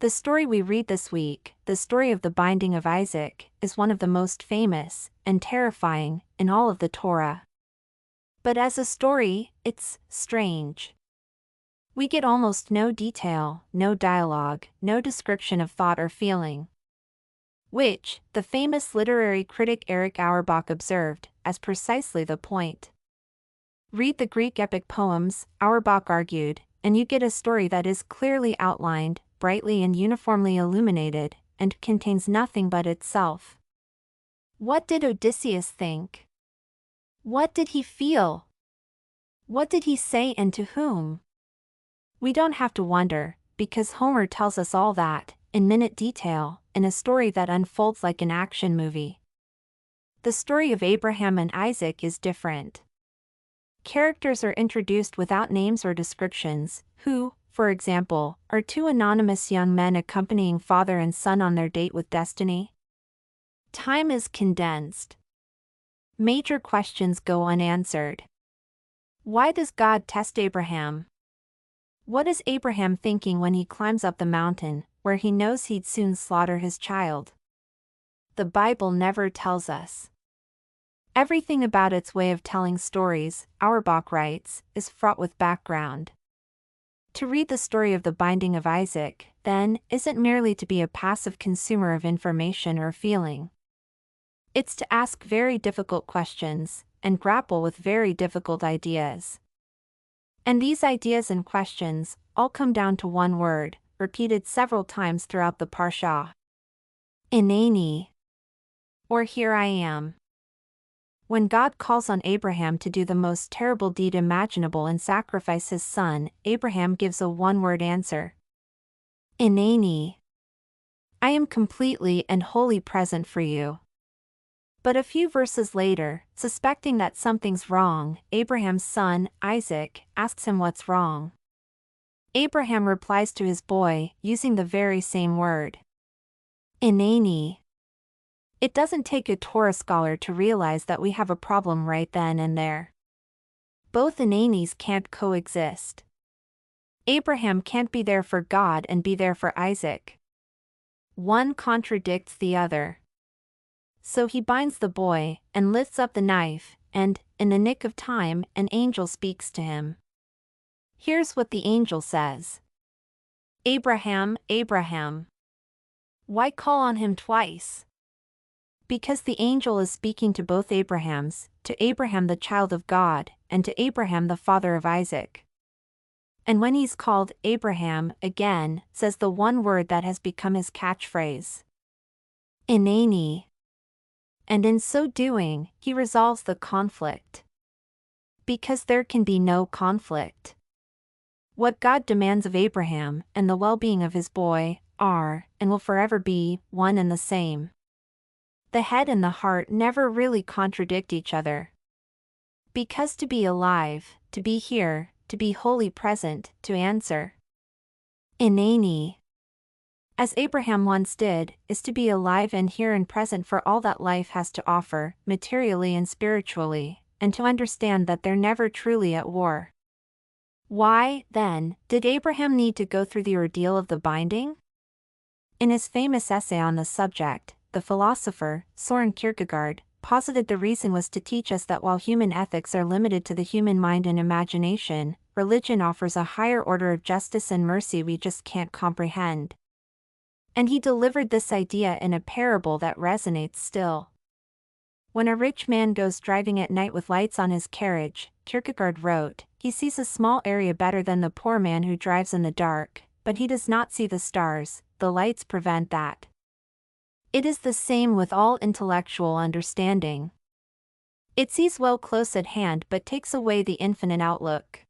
The story we read this week, the story of the binding of Isaac, is one of the most famous and terrifying in all of the Torah. But as a story, it's strange. We get almost no detail, no dialogue, no description of thought or feeling. Which, the famous literary critic Erich Auerbach observed, as precisely the point. Read the Greek epic poems, Auerbach argued, and you get a story that is clearly outlined, brightly and uniformly illuminated, and contains nothing but itself. What did Odysseus think? What did he feel? What did he say and to whom? We don't have to wonder, because Homer tells us all that, in minute detail, in a story that unfolds like an action movie. The story of Abraham and Isaac is different. Characters are introduced without names or descriptions, who, for example, are two anonymous young men accompanying father and son on their date with destiny. Time is condensed. Major questions go unanswered. Why does God test Abraham? What is Abraham thinking when he climbs up the mountain, where he knows he'd soon slaughter his child? The Bible never tells us. Everything about its way of telling stories, Auerbach writes, is fraught with background. To read the story of the binding of Isaac, then, isn't merely to be a passive consumer of information or feeling. It's to ask very difficult questions, and grapple with very difficult ideas. And these ideas and questions all come down to one word, repeated several times throughout the Parsha. Inani. Or here I am. When God calls on Abraham to do the most terrible deed imaginable and sacrifice his son, Abraham gives a one-word answer. Inani. I am completely and wholly present for you. But a few verses later, suspecting that something's wrong, Abraham's son, Isaac, asks him what's wrong. Abraham replies to his boy, using the very same word. Inani. It doesn't take a Torah scholar to realize that we have a problem right then and there. Both inanis can't coexist. Abraham can't be there for God and be there for Isaac. One contradicts the other. So he binds the boy, and lifts up the knife, and, in the nick of time, an angel speaks to him. Here's what the angel says. Abraham, Abraham. Why call on him twice? Because the angel is speaking to both Abrahams, to Abraham the child of God, and to Abraham the father of Isaac. And when he's called Abraham again, says the one word that has become his catchphrase. Inani. And in so doing, he resolves the conflict. Because there can be no conflict. What God demands of Abraham, and the well-being of his boy, are, and will forever be, one and the same. The head and the heart never really contradict each other. Because to be alive, to be here, to be wholly present, to answer. Inani. As Abraham once did, is to be alive and here and present for all that life has to offer, materially and spiritually, and to understand that they're never truly at war. Why, then, did Abraham need to go through the ordeal of the binding? In his famous essay on the subject, the philosopher, Søren Kierkegaard, posited the reason was to teach us that while human ethics are limited to the human mind and imagination, religion offers a higher order of justice and mercy we just can't comprehend. And he delivered this idea in a parable that resonates still. When a rich man goes driving at night with lights on his carriage, Kierkegaard wrote, he sees a small area better than the poor man who drives in the dark, but he does not see the stars, the lights prevent that. It is the same with all intellectual understanding. It sees well close at hand but takes away the infinite outlook.